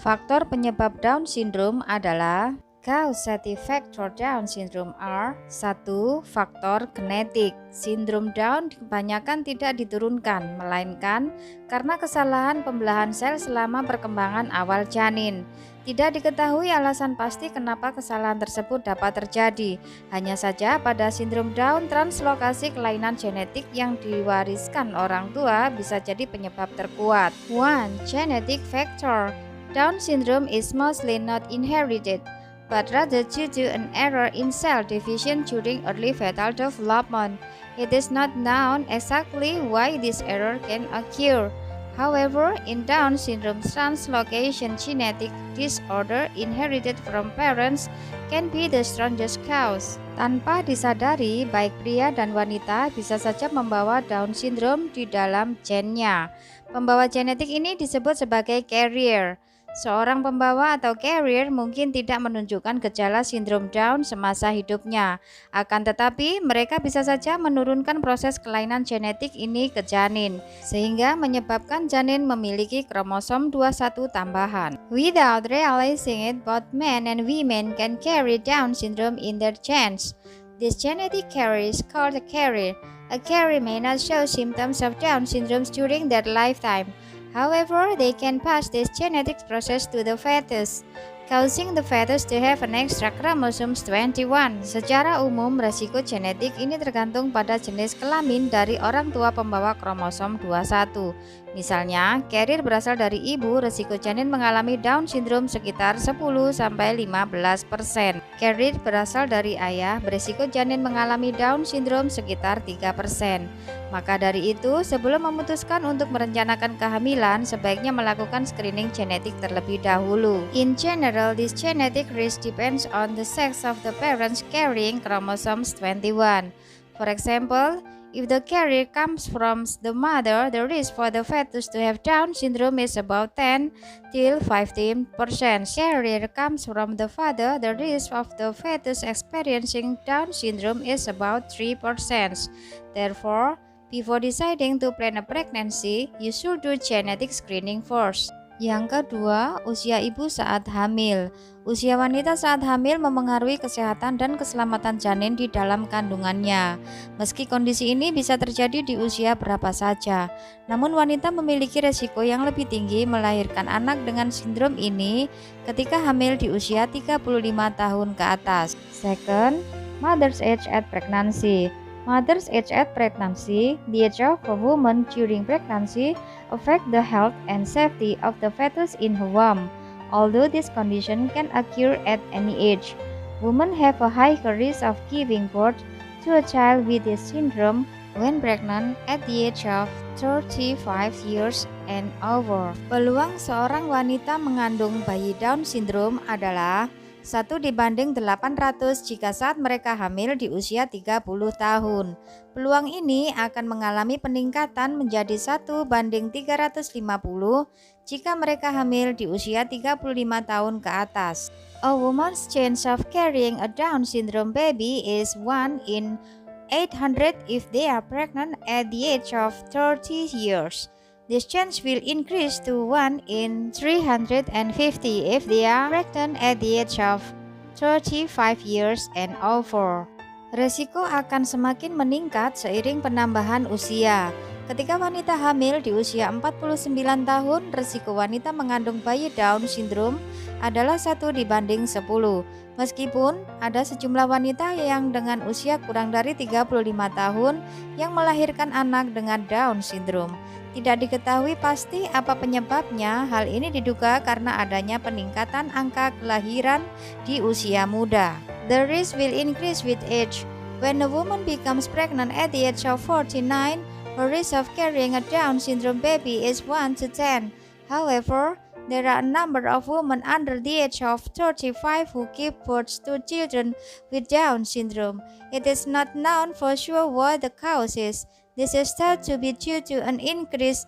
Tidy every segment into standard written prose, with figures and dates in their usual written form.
Faktor penyebab Down syndrome adalah causative factor Down syndrome are 1. Faktor genetik. Sindrom Down kebanyakan tidak diturunkan, melainkan karena kesalahan pembelahan sel selama perkembangan awal janin. Tidak diketahui alasan pasti kenapa kesalahan tersebut dapat terjadi. Hanya saja pada sindrom Down, translokasi kelainan genetik yang diwariskan orang tua bisa jadi penyebab terkuat. 1. Genetic factor. Down syndrome is mostly not inherited, but rather due to an error in cell division during early fetal development. It is not known exactly why this error can occur. However, in Down syndrome, translocation genetic disorder inherited from parents can be the strongest cause. Tanpa disadari, baik pria dan wanita bisa saja membawa Down syndrome di dalam gennya. Pembawa genetik ini disebut sebagai carrier. Seorang pembawa atau carrier mungkin tidak menunjukkan gejala sindrom Down semasa hidupnya. Akan tetapi, mereka bisa saja menurunkan proses kelainan genetik ini ke janin, sehingga menyebabkan janin memiliki kromosom 21 tambahan. Without realizing it, both men and women can carry Down syndrome in their genes. This genetic carrier is called a carrier. A carrier may not show symptoms of Down syndrome during their lifetime. However, they can pass this genetic process to the fetus, causing the fetus to have an extra chromosome 21. Secara umum, resiko genetik ini tergantung pada jenis kelamin dari orang tua pembawa kromosom 21. Misalnya, carrier berasal dari ibu, resiko janin mengalami Down syndrome sekitar 10-15%. Carrier berasal dari ayah, beresiko janin mengalami Down syndrome sekitar 3%. Maka dari itu, sebelum memutuskan untuk merencanakan kehamilan, sebaiknya melakukan screening genetik terlebih dahulu. In general, this genetic risk depends on the sex of the parents carrying chromosomes 21. For example, if the carrier comes from the mother, the risk for the fetus to have Down syndrome is about 10-15%. Carrier comes from the father, the risk of the fetus experiencing Down syndrome is about 3%. Therefore, before deciding to plan a pregnancy, you should do genetic screening first. Yang kedua, usia ibu saat hamil. Usia wanita saat hamil memengaruhi kesehatan dan keselamatan janin di dalam kandungannya. Meski kondisi ini bisa terjadi di usia berapa saja, namun wanita memiliki resiko yang lebih tinggi melahirkan anak dengan sindrom ini ketika hamil di usia 35 tahun ke atas. Second, mother's age at pregnancy. Mother's age at pregnancy, the age of a woman during pregnancy, affect the health and safety of the fetus in her womb. Although this condition can occur at any age, women have a higher risk of giving birth to a child with this syndrome when pregnant at the age of 35 years and over. Peluang seorang wanita mengandung bayi Down syndrome adalah 1:800 jika saat mereka hamil di usia 30 tahun. Peluang ini akan mengalami peningkatan menjadi 1:350 jika mereka hamil di usia 35 tahun ke atas. A woman's chance of carrying a Down syndrome baby is 1 in 800 if they are pregnant at the age of 30 years. This chance will increase to 1 in 350 if they are pregnant at the age of 35 years and over. Resiko akan semakin meningkat seiring penambahan usia. Ketika wanita hamil di usia 49 tahun, resiko wanita mengandung bayi Down syndrome adalah 1:10. Meskipun ada sejumlah wanita yang dengan usia kurang dari 35 tahun yang melahirkan anak dengan Down syndrome. Tidak diketahui pasti apa penyebabnya. Hal ini diduga karena adanya peningkatan angka kelahiran di usia muda. The risk will increase with age. When a woman becomes pregnant at the age of 49, her risk of carrying a Down syndrome baby is 1:10. However, there are a number of women under the age of 35 who give birth to children with Down syndrome. It is not known for sure what the cause is. This is thought to be due to an increase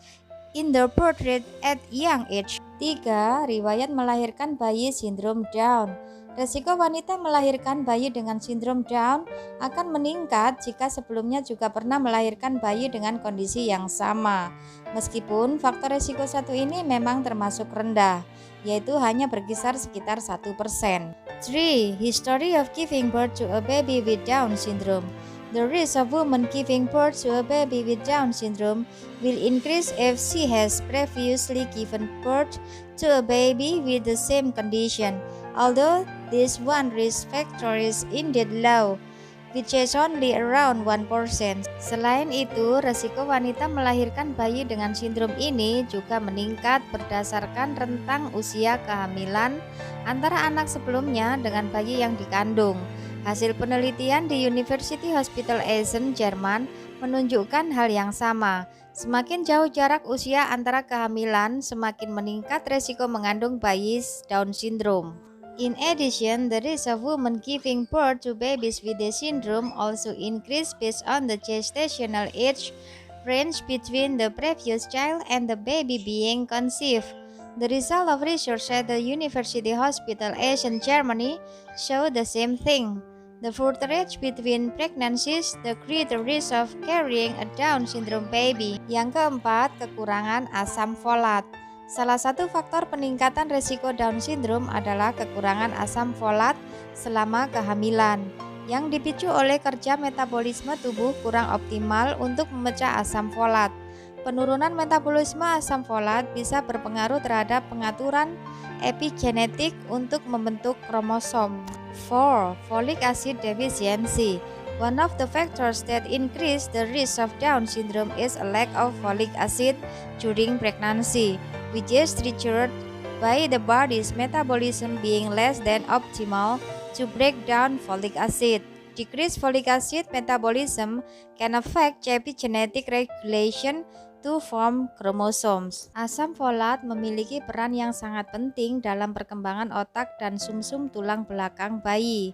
in the birth rate at young age. 3. Riwayat melahirkan bayi sindrom Down. Resiko wanita melahirkan bayi dengan sindrom Down akan meningkat jika sebelumnya juga pernah melahirkan bayi dengan kondisi yang sama. Meskipun faktor resiko satu ini memang termasuk rendah. yaitu hanya berkisar sekitar 1%. 3. History of giving birth to a baby with Down syndrome. The risk of woman giving birth to a baby with Down syndrome will increase if she has previously given birth to a baby with the same condition, although this one risk factor is indeed low, which is only around 1%. Selain itu, resiko wanita melahirkan bayi dengan sindrom ini juga meningkat berdasarkan rentang usia kehamilan antara anak sebelumnya dengan bayi yang dikandung. Hasil penelitian di University Hospital Essen, Jerman menunjukkan hal yang sama. Semakin jauh jarak usia antara kehamilan, semakin meningkat resiko mengandung bayi Down syndrome. In addition, the risk of women giving birth to babies with the syndrome also increased based on the gestational age range between the previous child and the baby being conceived. The result of research at the University Hospital Essen, Germany show the same thing. The further age between pregnancies, the greater risk of carrying a Down syndrome baby. Yang keempat, kekurangan asam folat. Salah satu faktor peningkatan risiko Down syndrome adalah kekurangan asam folat selama kehamilan, yang dipicu oleh kerja metabolisme tubuh kurang optimal untuk memecah asam folat. Penurunan metabolisme asam folat bisa berpengaruh terhadap pengaturan epigenetik untuk membentuk kromosom. 4. Folic acid deficiency. One of the factors that increase the risk of Down syndrome is a lack of folic acid during pregnancy, which is triggered by the body's metabolism being less than optimal to break down folic acid. Decreased folic acid metabolism can affect epigenetic regulation to form chromosomes. Asam folat memiliki peran yang sangat penting dalam perkembangan otak dan sumsum tulang belakang bayi.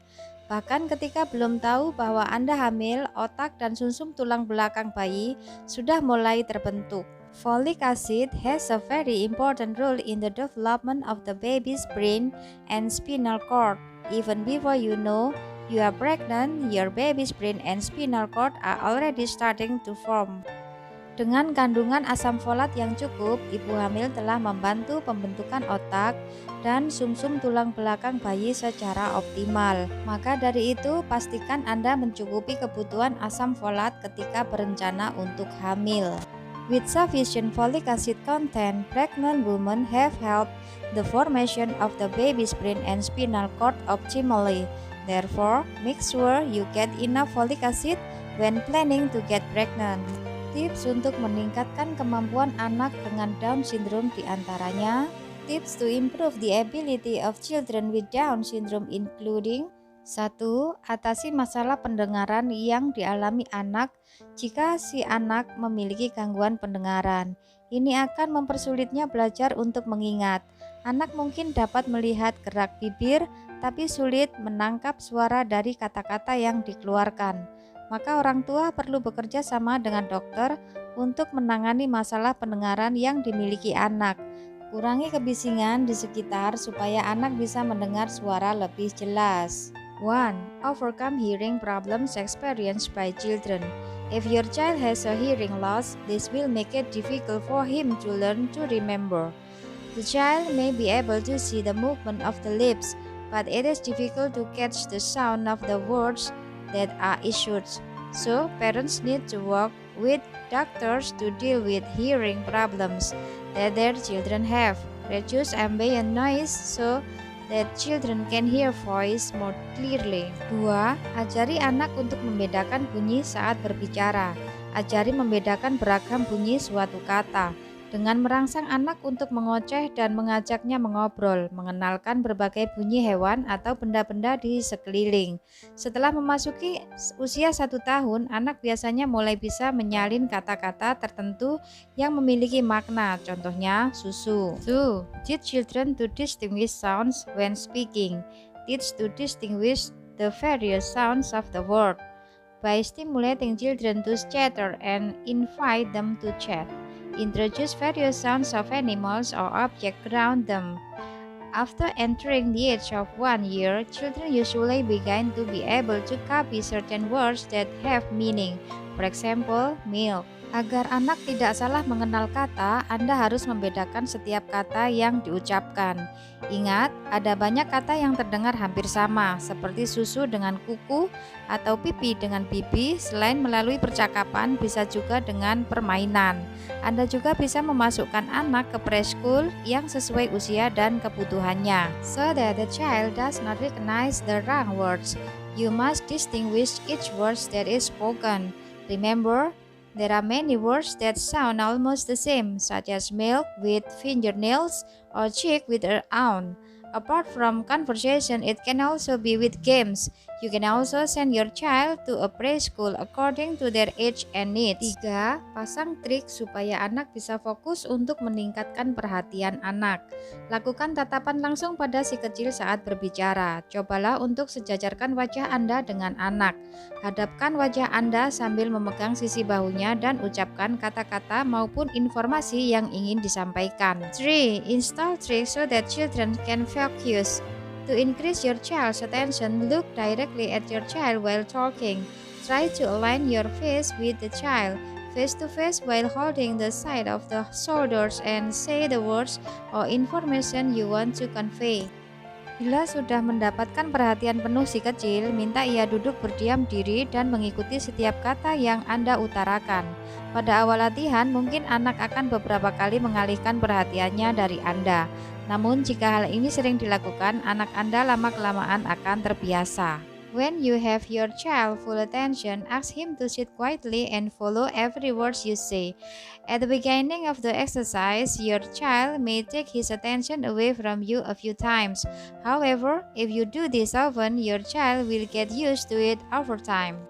Bahkan ketika belum tahu bahwa Anda hamil, otak dan sumsum tulang belakang bayi sudah mulai terbentuk. Folic acid has a very important role in the development of the baby's brain and spinal cord. Even before you know you are pregnant, your baby's brain and spinal cord are already starting to form. Dengan kandungan asam folat yang cukup, ibu hamil telah membantu pembentukan otak dan sumsum tulang belakang bayi secara optimal. Maka dari itu, pastikan Anda mencukupi kebutuhan asam folat ketika berencana untuk hamil. With sufficient folic acid content, pregnant women have helped the formation of the baby's brain and spinal cord optimally. Therefore, make sure you get enough folic acid when planning to get pregnant. Tips untuk meningkatkan kemampuan anak dengan Down syndrome diantaranya: tips to improve the ability of children with Down syndrome including 1. Atasi masalah pendengaran yang dialami anak jika si anak memiliki gangguan pendengaran. Ini akan mempersulitnya belajar untuk mengingat. Anak mungkin dapat melihat gerak bibir, tapi sulit menangkap suara dari kata-kata yang dikeluarkan. Maka orang tua perlu bekerja sama dengan dokter untuk menangani masalah pendengaran yang dimiliki anak. Kurangi kebisingan di sekitar supaya anak bisa mendengar suara lebih jelas. 1. Overcome hearing problems experienced by children. If your child has a hearing loss, this will make it difficult for him to learn to remember. The child may be able to see the movement of the lips, but it is difficult to catch the sound of the words that are issued. So, parents need to work with doctors to deal with hearing problems that their children have. Reduce ambient noise so that children can hear voice more clearly. 2. Ajari anak untuk membedakan bunyi saat berbicara. Ajari membedakan beragam bunyi suatu kata dengan merangsang anak untuk mengoceh dan mengajaknya mengobrol, mengenalkan berbagai bunyi hewan atau benda-benda di sekeliling. Setelah memasuki usia 1 tahun, anak biasanya mulai bisa menyalin kata-kata tertentu yang memiliki makna, contohnya susu. 2. Teach children to distinguish sounds when speaking. Teach to distinguish the various sounds of the word by stimulating children to chatter and invite them to chat. Introduce various sounds of animals or objects around them. After entering the age of 1 year, children usually begin to be able to copy certain words that have meaning For example, milk. Agar anak tidak salah mengenal kata, Anda harus membedakan setiap kata yang diucapkan. Ingat, ada banyak kata yang terdengar hampir sama, seperti susu dengan kuku atau pipi dengan pipi. Selain melalui percakapan, bisa juga dengan permainan. Anda juga bisa memasukkan anak ke preschool yang sesuai usia dan kebutuhannya, so that the child does not recognize the wrong words. You must distinguish each word that is spoken. Remember, there are many words that sound almost the same, such as milk with fingernails or chick with an own. Apart from conversation, it can also be with games. You can also send your child to a preschool according to their age and needs. 3. Pasang trik supaya anak bisa fokus untuk meningkatkan perhatian anak. Lakukan tatapan langsung pada si kecil saat berbicara. Cobalah untuk sejajarkan wajah Anda dengan anak. Hadapkan wajah Anda sambil memegang sisi bahunya dan ucapkan kata-kata maupun informasi yang ingin disampaikan. 3. Install tricks so that children can focus. To increase your child's attention, look directly at your child while talking. Try to align your face with the child, face to face while holding the side of the shoulders, and say the words or information you want to convey. Bila sudah mendapatkan perhatian penuh si kecil, minta ia duduk berdiam diri dan mengikuti setiap kata yang Anda utarakan. Pada awal latihan, mungkin anak akan beberapa kali mengalihkan perhatiannya dari Anda. Namun jika hal ini sering dilakukan, anak Anda lama-kelamaan akan terbiasa. When you have your child full attention, ask him to sit quietly and follow every word you say. At the beginning of the exercise, your child may take his attention away from you a few times. However, if you do this often, your child will get used to it over time.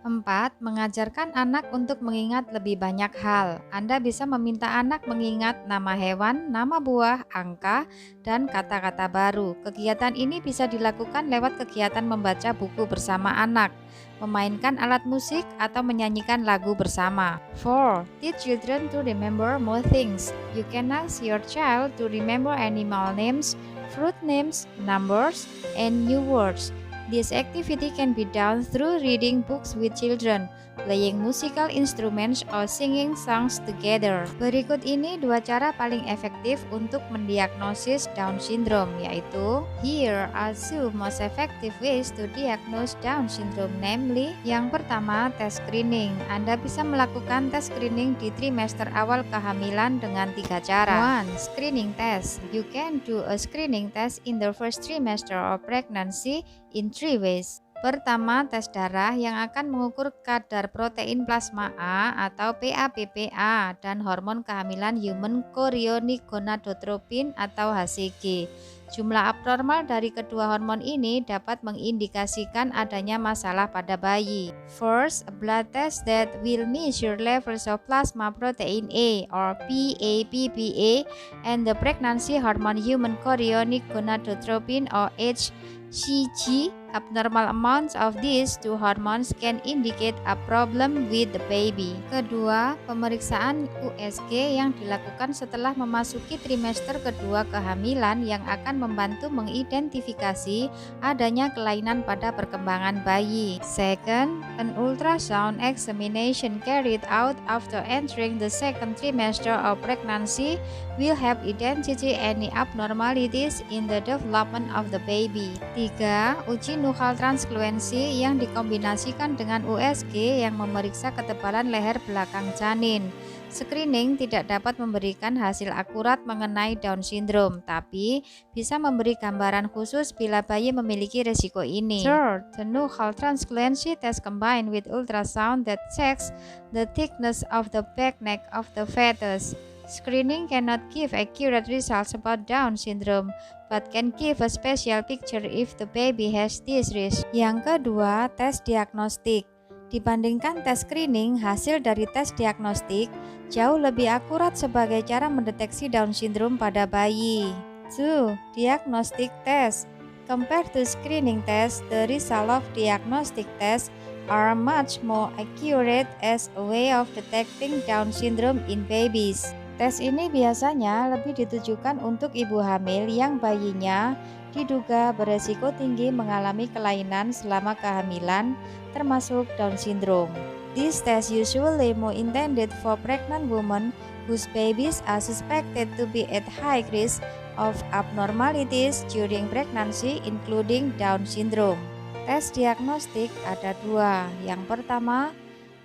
4. Mengajarkan anak untuk mengingat lebih banyak hal. Anda bisa meminta anak mengingat nama hewan, nama buah, angka, dan kata-kata baru. Kegiatan ini bisa dilakukan lewat kegiatan membaca buku bersama anak, memainkan alat musik, atau menyanyikan lagu bersama. 4. Teach children to remember more things. You can ask your child to remember animal names, fruit names, numbers, and new words. This activity can be done through reading books with children, playing musical instruments, or singing songs together. Berikut ini 2 cara paling efektif untuk mendiagnosis Down syndrome, yaitu here are 2 most effective ways to diagnose Down syndrome, namely, yang pertama, tes screening. Anda bisa melakukan tes screening di trimester awal kehamilan dengan 3 cara. 1. Screening test. You can do a screening test in the first trimester of pregnancy in 3 ways. Pertama, tes darah yang akan mengukur kadar protein plasma A atau PAPPA dan hormon kehamilan human chorionic gonadotropin atau HCG. Jumlah abnormal dari kedua hormon ini dapat mengindikasikan adanya masalah pada bayi. First, a blood test that will measure levels of plasma protein A or PAPPA and the pregnancy hormone human chorionic gonadotropin or HCG. Abnormal amounts of these 2 hormones can indicate a problem with the baby. Kedua, pemeriksaan USG yang dilakukan setelah memasuki trimester kedua kehamilan yang akan membantu mengidentifikasi adanya kelainan pada perkembangan bayi. Second, an ultrasound examination carried out after entering the second trimester of pregnancy will help identify any abnormalities in the development of the baby. 3. Uji nuchal transfluensi yang dikombinasikan dengan USG yang memeriksa ketebalan leher belakang janin. Screening tidak dapat memberikan hasil akurat mengenai Down syndrome, tapi bisa memberi gambaran khusus bila bayi memiliki risiko ini. Third, the nuchal transfluency test combined with ultrasound that checks the thickness of the back neck of the fetus. Screening cannot give accurate results about Down syndrome, but can give a special picture if the baby has this risk. Yang kedua, tes diagnostik. Dibandingkan tes screening, hasil dari tes diagnostik jauh lebih akurat sebagai cara mendeteksi Down syndrome pada bayi. 2. Diagnostic test. Compared to screening test, the result of diagnostic test are much more accurate as a way of detecting Down syndrome in babies. Tes ini biasanya lebih ditujukan untuk ibu hamil yang bayinya diduga beresiko tinggi mengalami kelainan selama kehamilan, termasuk Down syndrome. This test usually more intended for pregnant women whose babies are suspected to be at high risk of abnormalities during pregnancy, including Down syndrome. Tes diagnostik ada dua. Yang pertama,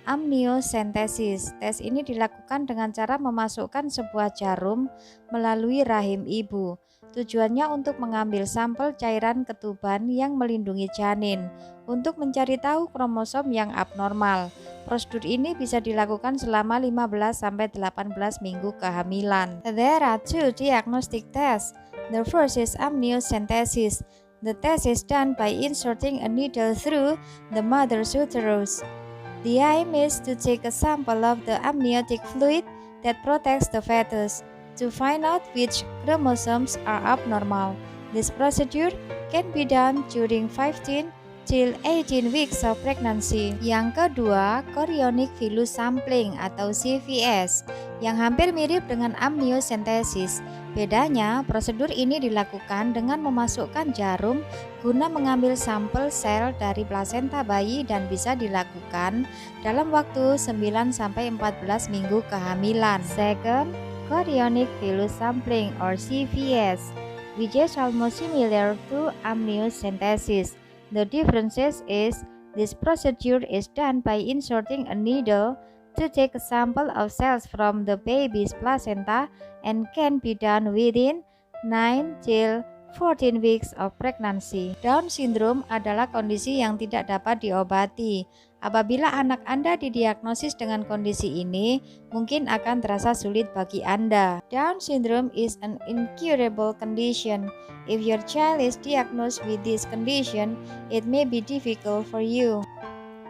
amniocentesis. Tes ini dilakukan dengan cara memasukkan sebuah jarum melalui rahim ibu. Tujuannya untuk mengambil sampel cairan ketuban yang melindungi janin untuk mencari tahu kromosom yang abnormal. Prosedur ini bisa dilakukan selama 15-18 minggu kehamilan. There are two diagnostic tests. The first is amniocentesis. The test is done by inserting a needle through the mother's uterus. The aim is to take a sample of the amniotic fluid that protects the fetus to find out which chromosomes are abnormal. This procedure can be done during 15 till 18 weeks of pregnancy. Yang kedua, chorionic villus sampling atau CVS, yang hampir mirip dengan amniocentesis. Bedanya, prosedur ini dilakukan dengan memasukkan jarum guna mengambil sampel sel dari plasenta bayi dan bisa dilakukan dalam waktu 9-14 minggu kehamilan. Second, chorionic villus sampling or CVS, which is almost similar to amniocentesis. The differences is this procedure is done by inserting a needle to take a sample of cells from the baby's placenta and can be done within 9 till 14 weeks of pregnancy. Down syndrome adalah kondisi yang tidak dapat diobati. Apabila anak Anda didiagnosis dengan kondisi ini, mungkin akan terasa sulit bagi Anda. Down syndrome is an incurable condition. If your child is diagnosed with this condition, it may be difficult for you.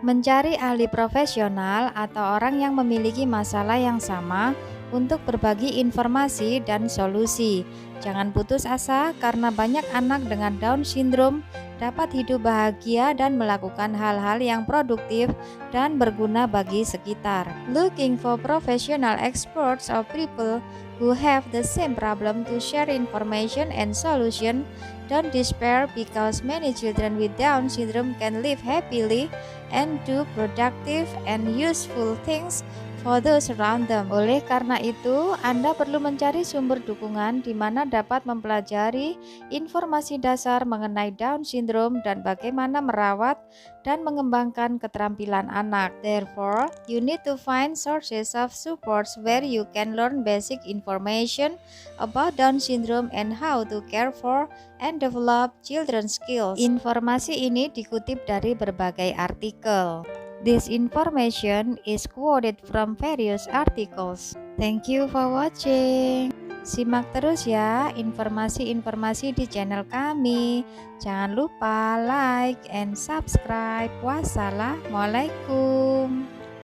Mencari ahli profesional atau orang yang memiliki masalah yang sama untuk berbagi informasi dan solusi. Jangan putus asa karena banyak anak dengan Down syndrome dapat hidup bahagia dan melakukan hal-hal yang produktif dan berguna bagi sekitar. Looking for professional experts or people who have the same problem to share information and solution. Don't despair because many children with Down syndrome can live happily and do productive and useful things for those around them. Oleh karena itu, Anda perlu mencari sumber dukungan di mana dapat mempelajari informasi dasar mengenai Down syndrome dan bagaimana merawat dan mengembangkan keterampilan anak. Therefore, you need to find sources of supports where you can learn basic information about Down syndrome and how to care for and develop children's skills. Informasi ini dikutip dari berbagai artikel. This information is quoted from various articles. Thank you for watching. Simak terus ya informasi-informasi di channel kami. Jangan lupa like and subscribe. Wassalamualaikum.